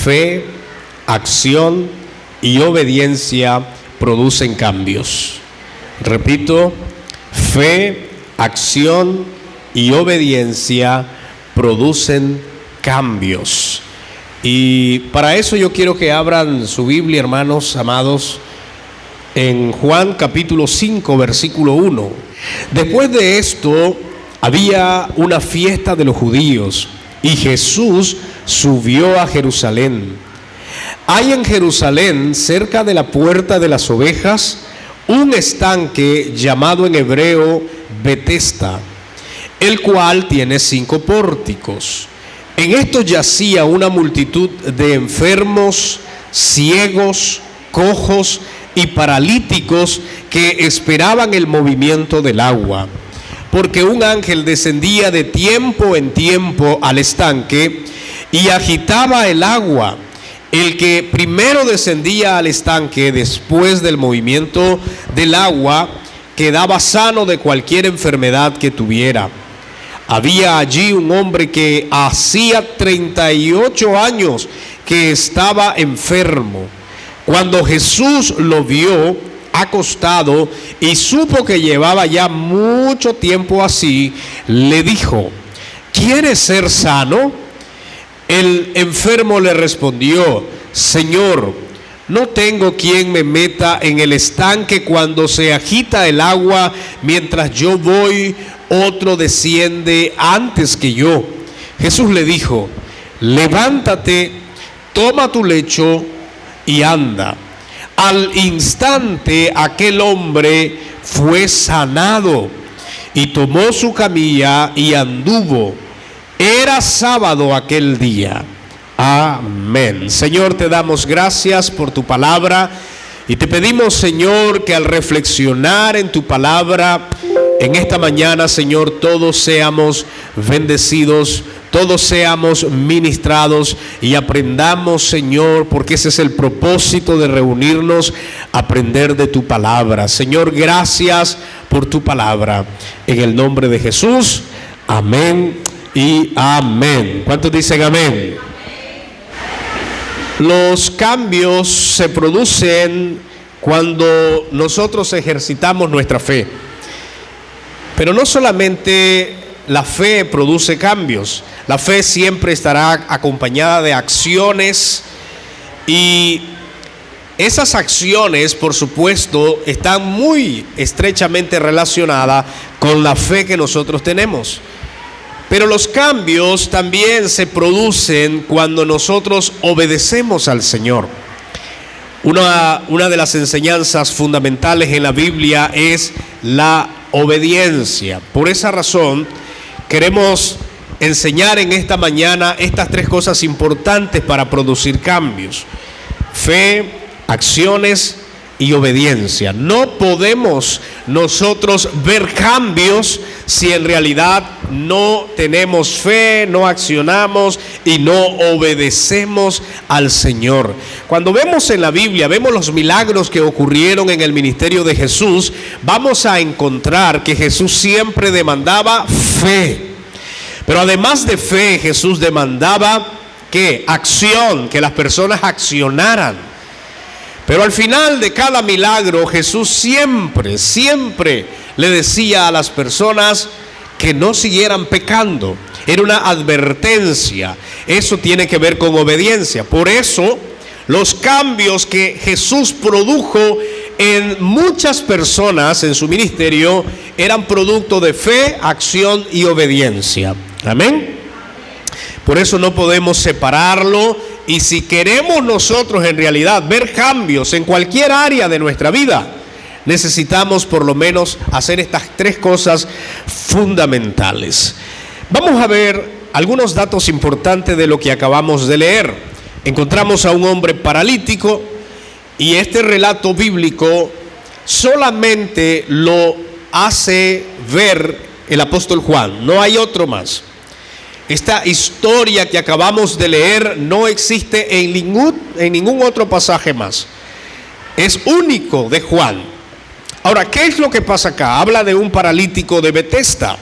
Fe, acción y obediencia producen cambios. Repito, fe, acción y obediencia producen cambios. Y para eso yo quiero que abran su Biblia, hermanos amados, en Juan capítulo 5, versículo 1. Después de esto había una fiesta de los judíos y Jesús subió a Jerusalén. Hay en Jerusalén, cerca de la puerta de las ovejas, un estanque llamado en hebreo Betesda, el cual tiene 5 pórticos. En esto yacía una multitud de enfermos, ciegos, cojos y paralíticos que esperaban el movimiento del agua, porque un ángel descendía de tiempo en tiempo al estanque y agitaba el agua. El que primero descendía al estanque después del movimiento del agua quedaba sano de cualquier enfermedad que tuviera. Había allí un hombre que hacía 38 años que estaba enfermo. Cuando Jesús lo vio acostado y supo que llevaba ya mucho tiempo así, le dijo: ¿quieres ser sano? El enfermo le respondió: Señor, no tengo quien me meta en el estanque cuando se agita el agua. Mientras yo voy, otro desciende antes que yo. Jesús le dijo: levántate, toma tu lecho y anda. Al instante aquel hombre fue sanado y tomó su camilla y anduvo. Era sábado aquel día. Amén. Señor, te damos gracias por tu palabra y te pedimos, Señor, que al reflexionar en tu palabra en esta mañana, Señor, todos seamos bendecidos, todos seamos ministrados y aprendamos, Señor, porque ese es el propósito de reunirnos, aprender de tu palabra. Señor, gracias por tu palabra. En el nombre de Jesús, amén y amén. ¿Cuántos dicen amén? Los cambios se producen cuando nosotros ejercitamos nuestra fe. Pero no solamente la fe produce cambios, la fe siempre estará acompañada de acciones y esas acciones, por supuesto, están muy estrechamente relacionadas con la fe que nosotros tenemos. Pero los cambios también se producen cuando nosotros obedecemos al Señor. Una de las enseñanzas fundamentales en la Biblia es la obediencia. Por esa razón, queremos enseñar en esta mañana estas 3 cosas importantes para producir cambios: fe, acciones y obediencia. No podemos nosotros ver cambios si en realidad no tenemos fe, no accionamos y no obedecemos al Señor. Cuando vemos en la Biblia, vemos los milagros que ocurrieron en el ministerio de Jesús, vamos a encontrar que Jesús siempre demandaba fe. Pero además de fe, Jesús demandaba ¿qué? Acción, que las personas accionaran. Pero al final de cada milagro, Jesús siempre le decía a las personas que no siguieran pecando. Era una advertencia. Eso tiene que ver con obediencia. Por eso, los cambios que Jesús produjo en muchas personas en su ministerio eran producto de fe, acción y obediencia. Amén. Por eso no podemos separarlo. Y si queremos nosotros en realidad ver cambios en cualquier área de nuestra vida, necesitamos por lo menos hacer estas 3 cosas fundamentales. Vamos a ver algunos datos importantes de lo que acabamos de leer. Encontramos a un hombre paralítico y este relato bíblico solamente lo hace ver el apóstol Juan, no hay otro más. Esta historia que acabamos de leer no existe en ningún otro pasaje más. Es único de Juan. Ahora, ¿qué es lo que pasa acá? Habla de un paralítico de Betesda.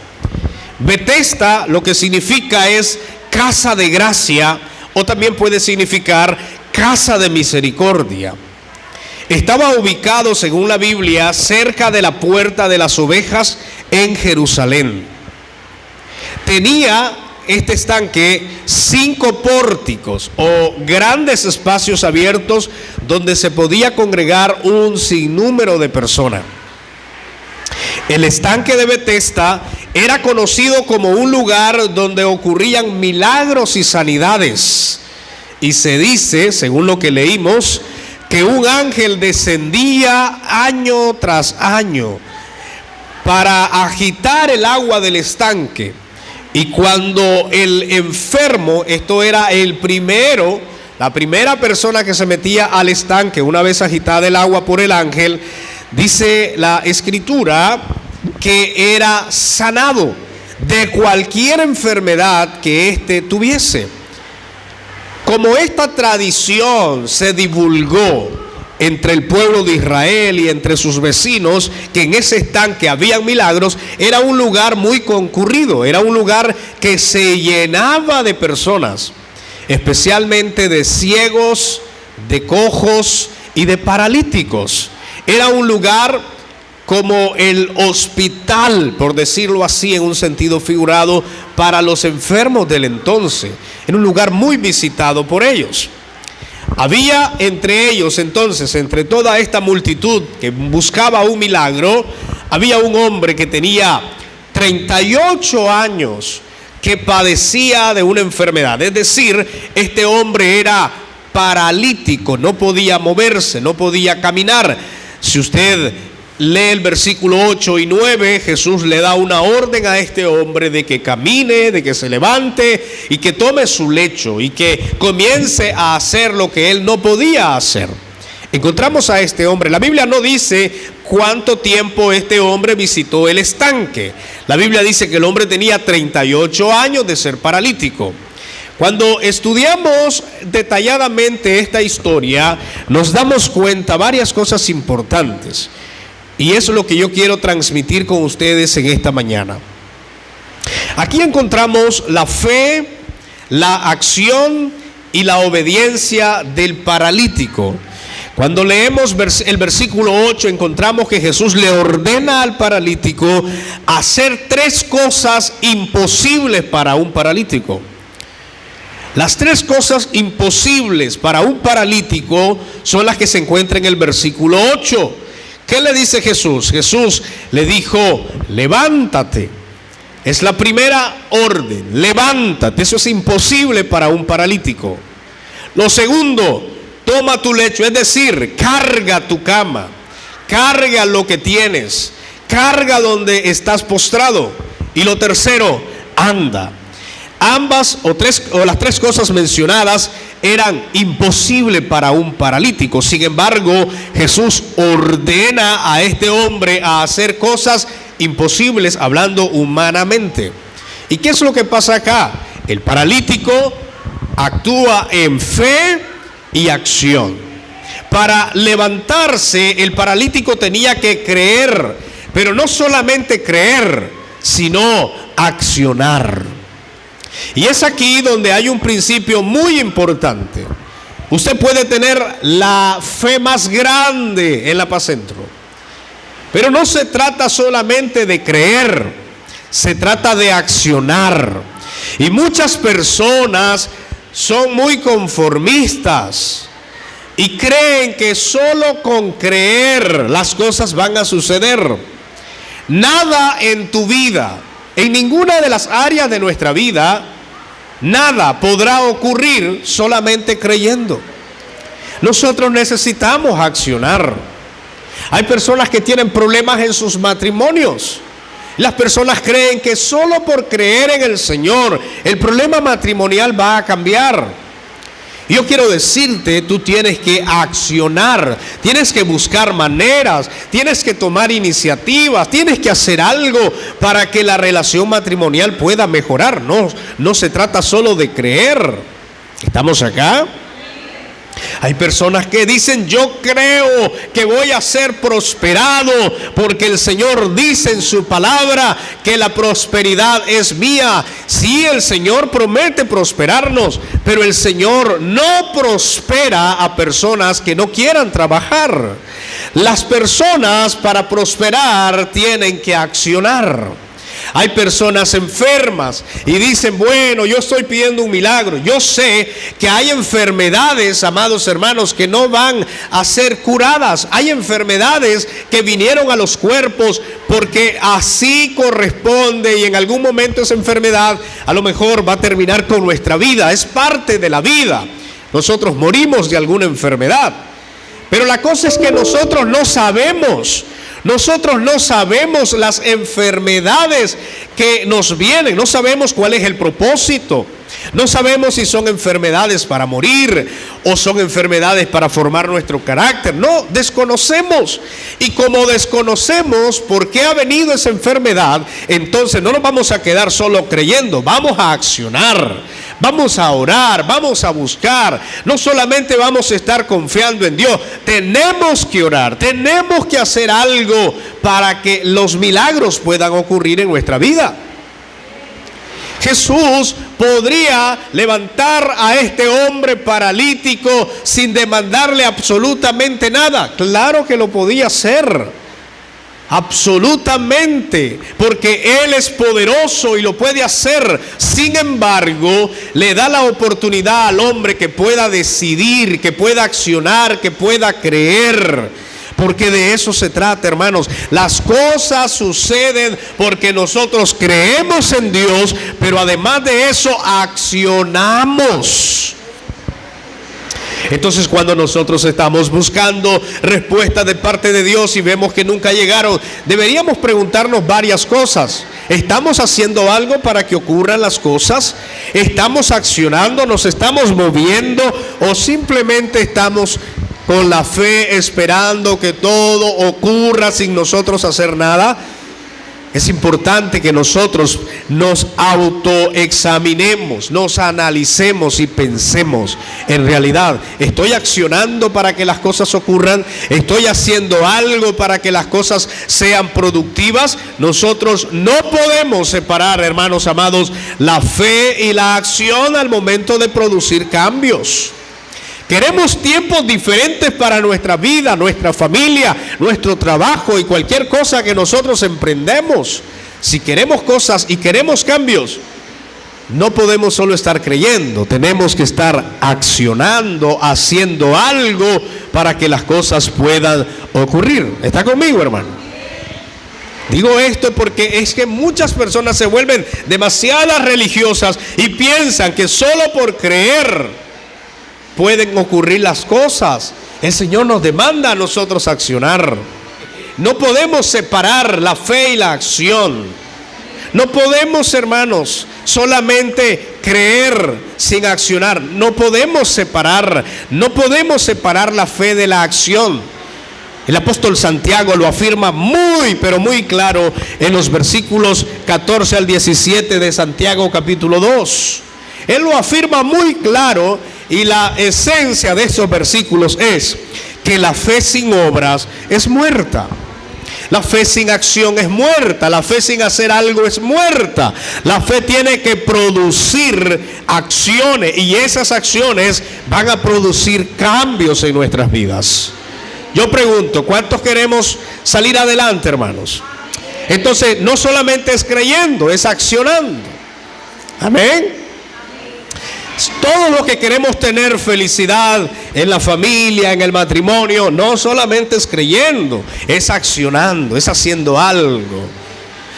Betesda lo que significa es casa de gracia o también puede significar casa de misericordia. Estaba ubicado, según la Biblia, cerca de la puerta de las ovejas en Jerusalén. Tenía este estanque 5 pórticos o grandes espacios abiertos donde se podía congregar un sinnúmero de personas. El estanque de Betesda era conocido como un lugar donde ocurrían milagros y sanidades. Y se dice, según lo que leímos, que un ángel descendía año tras año para agitar el agua del estanque. Y cuando el enfermo, esto era la primera persona que se metía al estanque, una vez agitada el agua por el ángel, dice la Escritura que era sanado de cualquier enfermedad que éste tuviese. Como esta tradición se divulgó entre el pueblo de Israel y entre sus vecinos, que en ese estanque había milagros, era un lugar muy concurrido, era un lugar que se llenaba de personas, especialmente de ciegos, de cojos y de paralíticos. Era un lugar como el hospital, por decirlo así en un sentido figurado, para los enfermos del entonces. Era un lugar muy visitado por ellos. Había entre ellos entonces, entre toda esta multitud que buscaba un milagro, había un hombre que tenía 38 años que padecía de una enfermedad. Es decir, este hombre era paralítico, no podía moverse, no podía caminar. Si usted lee el versículo 8 y 9, Jesús le da una orden a este hombre de que camine, de que se levante y que tome su lecho y que comience a hacer lo que él no podía hacer. Encontramos a este hombre. La Biblia no dice cuánto tiempo este hombre visitó el estanque. La Biblia dice que el hombre tenía 38 años de ser paralítico. Cuando estudiamos detalladamente esta historia, nos damos cuenta varias cosas importantes. Y eso es lo que yo quiero transmitir con ustedes en esta mañana. Aquí encontramos la fe, la acción y la obediencia del paralítico. Cuando leemos el versículo 8, encontramos que Jesús le ordena al paralítico hacer 3 cosas imposibles para un paralítico. Las 3 cosas imposibles para un paralítico son las que se encuentran en el versículo 8. ¿Qué le dice Jesús? Jesús le dijo, levántate. Es la primera orden, levántate. Eso es imposible para un paralítico. Lo segundo, toma tu lecho, es decir, carga tu cama, carga lo que tienes, carga donde estás postrado. Y lo tercero, anda. Ambas las 3 cosas mencionadas eran imposibles para un paralítico. Sin embargo, Jesús ordena a este hombre a hacer cosas imposibles, hablando humanamente. ¿Y qué es lo que pasa acá? El paralítico actúa en fe y acción. Para levantarse, el paralítico tenía que creer, pero no solamente creer, sino accionar. Y es aquí donde hay un principio muy importante. Usted puede tener la fe más grande en la Paz Centro, pero no se trata solamente de creer, se trata de accionar. Y muchas personas son muy conformistas y creen que solo con creer las cosas van a suceder. Nada en tu vida, en ninguna de las áreas de nuestra vida, nada podrá ocurrir solamente creyendo. Nosotros necesitamos accionar. Hay personas que tienen problemas en sus matrimonios. Las personas creen que solo por creer en el Señor el problema matrimonial va a cambiar. Yo quiero decirte, tú tienes que accionar, tienes que buscar maneras, tienes que tomar iniciativas, tienes que hacer algo para que la relación matrimonial pueda mejorar. No se trata solo de creer. ¿Estamos acá? Hay personas que dicen: yo creo que voy a ser prosperado porque el Señor dice en su palabra que la prosperidad es mía. Sí, el Señor promete prosperarnos, pero el Señor no prospera a personas que no quieran trabajar. Las personas, para prosperar, tienen que accionar. Hay personas enfermas y dicen: bueno, yo estoy pidiendo un milagro. Yo sé que hay enfermedades, amados hermanos, que no van a ser curadas. Hay enfermedades que vinieron a los cuerpos porque así corresponde, y en algún momento esa enfermedad a lo mejor va a terminar con nuestra vida. Es parte de la vida. Nosotros morimos de alguna enfermedad. Pero la cosa es que nosotros no sabemos las enfermedades que nos vienen. No sabemos cuál es el propósito. No sabemos si son enfermedades para morir o son enfermedades para formar nuestro carácter. No, desconocemos. Y como desconocemos por qué ha venido esa enfermedad, entonces no nos vamos a quedar solo creyendo. Vamos a accionar. Vamos a orar, vamos a buscar. No solamente vamos a estar confiando en Dios. Tenemos que orar, tenemos que hacer algo para que los milagros puedan ocurrir en nuestra vida. Jesús podría levantar a este hombre paralítico sin demandarle absolutamente nada. Claro que lo podía hacer. Absolutamente, porque Él es poderoso y lo puede hacer. Sin embargo, le da la oportunidad al hombre que pueda decidir, que pueda accionar, que pueda creer. Porque de eso se trata, hermanos. Las cosas suceden porque nosotros creemos en Dios, pero además de eso accionamos. Entonces, cuando nosotros estamos buscando respuestas de parte de Dios y vemos que nunca llegaron, deberíamos preguntarnos varias cosas. ¿Estamos haciendo algo para que ocurran las cosas? ¿Estamos accionando? ¿Nos estamos moviendo? ¿O simplemente estamos con la fe esperando que todo ocurra sin nosotros hacer nada? Es importante que nosotros nos autoexaminemos, nos analicemos y pensemos: en realidad, ¿estoy accionando para que las cosas ocurran? ¿Estoy haciendo algo para que las cosas sean productivas? Nosotros no podemos separar, hermanos amados, la fe y la acción al momento de producir cambios. Queremos tiempos diferentes para nuestra vida, nuestra familia, nuestro trabajo y cualquier cosa que nosotros emprendemos. Si queremos cosas y queremos cambios, no podemos solo estar creyendo, tenemos que estar accionando, haciendo algo para que las cosas puedan ocurrir. ¿Está conmigo, hermano? Digo esto porque es que muchas personas se vuelven demasiadas religiosas y piensan que solo por creer pueden ocurrir las cosas. El Señor nos demanda a nosotros accionar. No podemos separar la fe y la acción. No podemos, hermanos, solamente creer sin accionar. No podemos separar la fe de la acción. El apóstol Santiago lo afirma muy, pero muy claro en los versículos 14 al 17 de Santiago capítulo 2. Él lo afirma muy claro, y la esencia de esos versículos es que la fe sin obras es muerta. La fe sin acción es muerta. La fe sin hacer algo es muerta. La fe tiene que producir acciones, y esas acciones van a producir cambios en nuestras vidas. Yo pregunto, ¿cuántos queremos salir adelante, hermanos? Entonces, no solamente es creyendo, es accionando. Amén. Todos los que queremos tener felicidad en la familia, en el matrimonio, no solamente es creyendo, es accionando, es haciendo algo.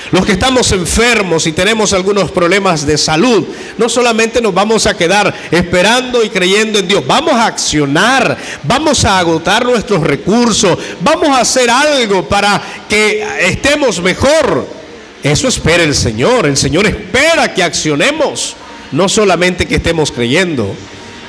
Los que estamos enfermos y tenemos algunos problemas de salud, no solamente nos vamos a quedar esperando y creyendo en Dios, vamos a accionar, vamos a agotar nuestros recursos, vamos a hacer algo para que estemos mejor. Eso espera el Señor espera que accionemos. No solamente que estemos creyendo.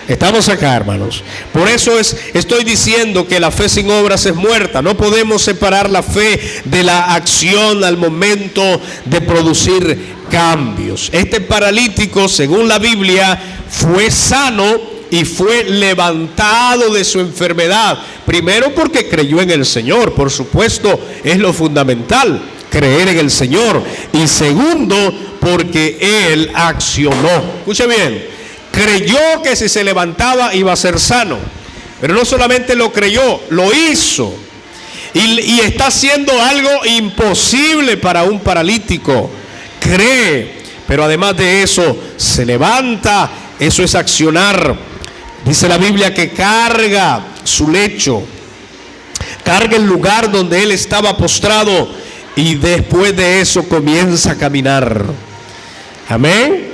Estamos acá, hermanos. Por eso estoy diciendo que la fe sin obras es muerta. No podemos separar la fe de la acción al momento de producir cambios. Este paralítico, según la Biblia, fue sano y fue levantado de su enfermedad. Primero porque creyó en el Señor, por supuesto, es lo fundamental, creer en el Señor. Y segundo, porque él accionó. Escuche bien, creyó que si se levantaba iba a ser sano. Pero no solamente lo creyó, lo hizo. Y está haciendo algo imposible para un paralítico. Cree, pero además de eso, se levanta. Eso es accionar. Dice la Biblia que carga su lecho, carga el lugar donde él estaba postrado, y después de eso comienza a caminar. Amén.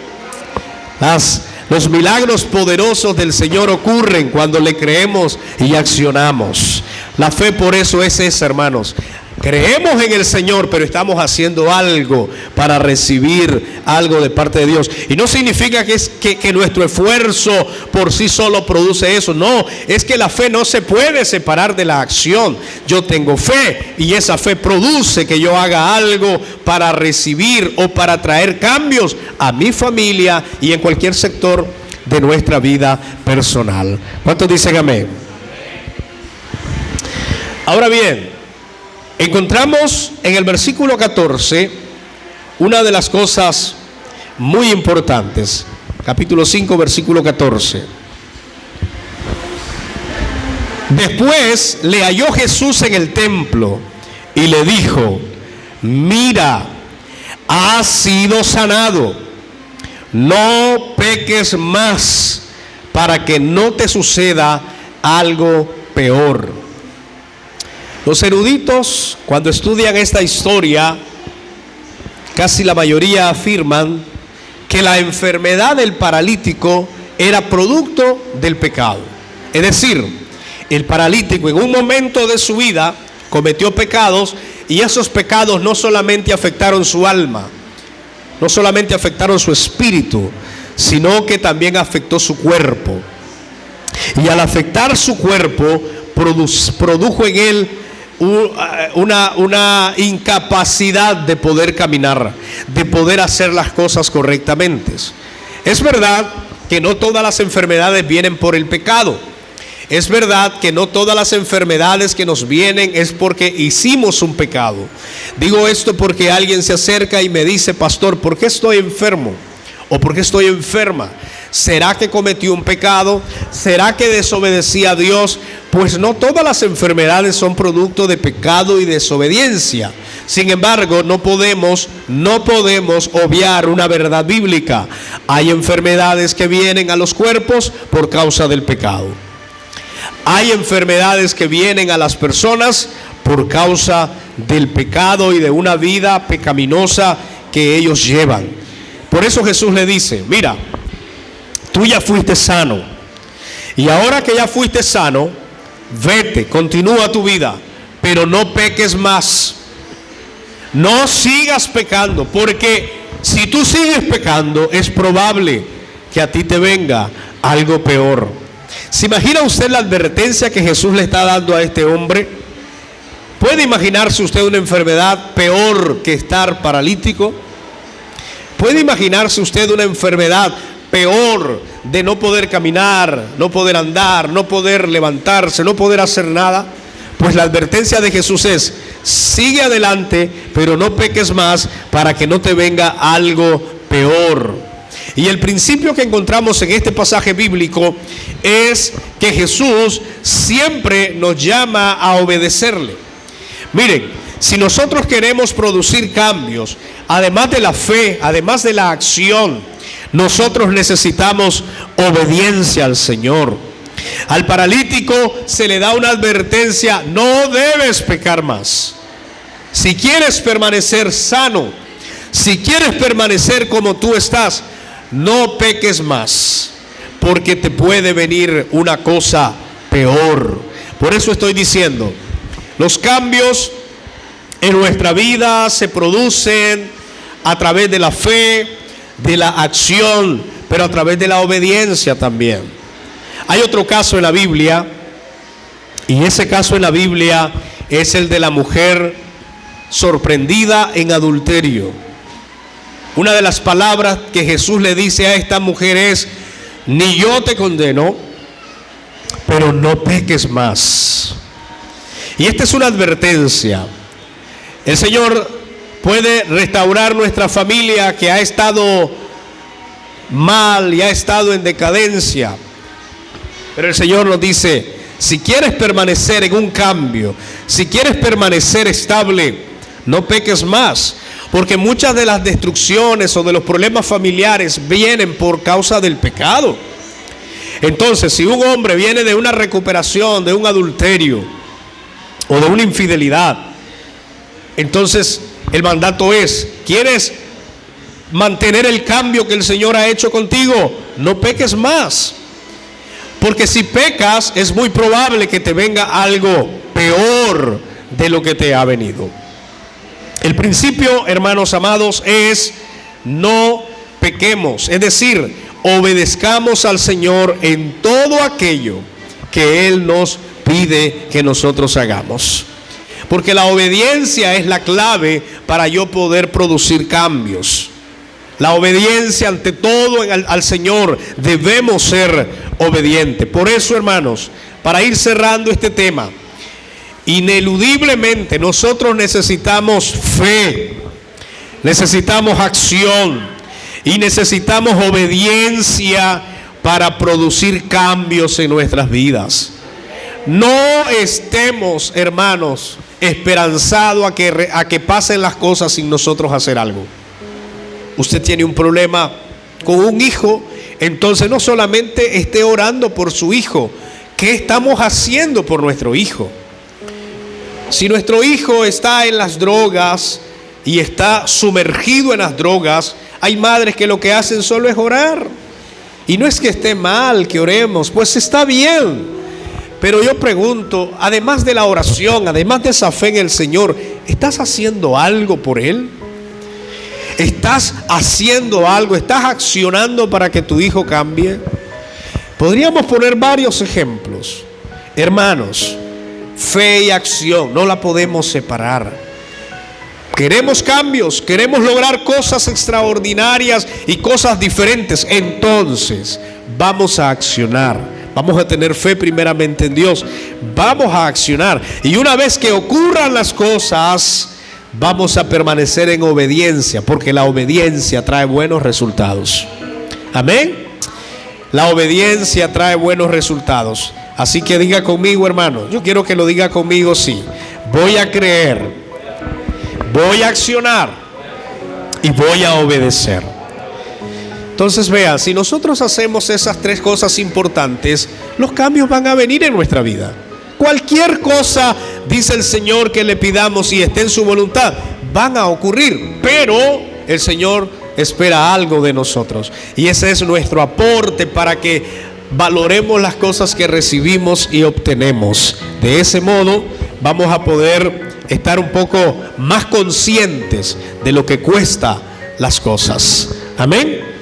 Los milagros poderosos del Señor ocurren cuando le creemos y accionamos. La fe por eso es esa, hermanos. Creemos en el Señor, pero estamos haciendo algo para recibir algo de parte de Dios. Y no significa que nuestro esfuerzo por sí solo produce eso. No, es que la fe no se puede separar de la acción. Yo tengo fe y esa fe produce que yo haga algo para recibir o para traer cambios a mi familia y en cualquier sector de nuestra vida personal. ¿Cuántos dicen amén? Ahora bien, encontramos en el versículo 14 una de las cosas muy importantes. Capítulo 5, versículo 14. Después le halló Jesús en el templo y le dijo: mira, has sido sanado, no peques más para que no te suceda algo peor. Los eruditos, cuando estudian esta historia, casi la mayoría afirman que la enfermedad del paralítico era producto del pecado. Es decir, el paralítico en un momento de su vida cometió pecados, y esos pecados no solamente afectaron su alma, no solamente afectaron su espíritu, sino que también afectó su cuerpo. Y al afectar su cuerpo, produjo en él una incapacidad de poder caminar, de poder hacer las cosas correctamente. Es verdad que no todas las enfermedades vienen por el pecado. Es verdad que no todas las enfermedades que nos vienen es porque hicimos un pecado. Digo esto porque alguien se acerca y me dice: pastor, ¿por qué estoy enfermo? ¿O por qué estoy enferma? ¿Será que cometí un pecado? ¿Será que desobedecí a Dios? Pues no todas las enfermedades son producto de pecado y desobediencia. Sin embargo, no podemos obviar una verdad bíblica. Hay enfermedades que vienen a los cuerpos por causa del pecado. Hay enfermedades que vienen a las personas por causa del pecado y de una vida pecaminosa que ellos llevan. Por eso Jesús le dice: mira, tú ya fuiste sano, y ahora que ya fuiste sano, vete, continúa tu vida, pero no peques más. No sigas pecando, porque si tú sigues pecando, es probable que a ti te venga algo peor. ¿Se imagina usted la advertencia que Jesús le está dando a este hombre? ¿Puede imaginarse usted una enfermedad peor que estar paralítico? ¿Puede imaginarse usted una enfermedad peor de no poder caminar, no poder andar, no poder levantarse, no poder hacer nada? Pues la advertencia de Jesús es: sigue adelante, pero no peques más para que no te venga algo peor. Y el principio que encontramos en este pasaje bíblico es que Jesús siempre nos llama a obedecerle. Miren, si nosotros queremos producir cambios, además de la fe, además de la acción, nosotros necesitamos obediencia al Señor. Al paralítico se le da una advertencia: no debes pecar más. Si quieres permanecer sano, si quieres permanecer como tú estás, no peques más, porque te puede venir una cosa peor. Por eso estoy diciendo, los cambios en nuestra vida se producen a través de la fe, de la acción, pero a través de la obediencia también. Hay otro caso en la Biblia, y ese caso en la Biblia es el de la mujer sorprendida en adulterio. Una de las palabras que Jesús le dice a esta mujer es: ni yo te condeno, pero no peques más. Y esta es una advertencia. El Señor puede restaurar nuestra familia que ha estado mal y ha estado en decadencia. Pero el Señor nos dice, si quieres permanecer en un cambio, si quieres permanecer estable, no peques más. Porque muchas de las destrucciones o de los problemas familiares vienen por causa del pecado. Entonces, si un hombre viene de una recuperación, de un adulterio o de una infidelidad, entonces el mandato es, ¿quieres mantener el cambio que el Señor ha hecho contigo? No peques más. Porque si pecas, es muy probable que te venga algo peor de lo que te ha venido. El principio, hermanos amados, es no pequemos, es decir, obedezcamos al Señor en todo aquello que Él nos pide que nosotros hagamos. Porque la obediencia es la clave para yo poder producir cambios. La obediencia ante todo al Señor, debemos ser obedientes. Por eso, hermanos, para ir cerrando este tema, ineludiblemente nosotros necesitamos fe, necesitamos acción y necesitamos obediencia para producir cambios en nuestras vidas. No estemos, hermanos, esperanzados a que pasen las cosas sin nosotros hacer algo. Usted tiene un problema con un hijo, entonces no solamente esté orando por su hijo. ¿Qué estamos haciendo por nuestro hijo? Si nuestro hijo está en las drogas y está sumergido en las drogas, hay madres que lo que hacen solo es orar. Y no es que esté mal que oremos, pues está bien. Pero yo pregunto, además de la oración, además de esa fe en el Señor, ¿estás haciendo algo por él? ¿Estás haciendo algo? ¿Estás accionando para que tu hijo cambie? Podríamos poner varios ejemplos. Hermanos, fe y acción no la podemos separar. Queremos cambios, queremos lograr cosas extraordinarias y cosas diferentes. Entonces, vamos a accionar. Vamos a tener fe primeramente en Dios. Vamos a accionar. Y una vez que ocurran las cosas, vamos a permanecer en obediencia, porque la obediencia trae buenos resultados. Amén. La obediencia trae buenos resultados. Así que diga conmigo, hermano. Yo quiero que lo diga conmigo, sí. Voy a creer, voy a accionar y voy a obedecer. Entonces vean, si nosotros hacemos esas tres cosas importantes, los cambios van a venir en nuestra vida. Cualquier cosa, dice el Señor, que le pidamos y esté en su voluntad, van a ocurrir. Pero el Señor espera algo de nosotros. Y ese es nuestro aporte para que valoremos las cosas que recibimos y obtenemos. De ese modo vamos a poder estar un poco más conscientes de lo que cuesta las cosas. Amén.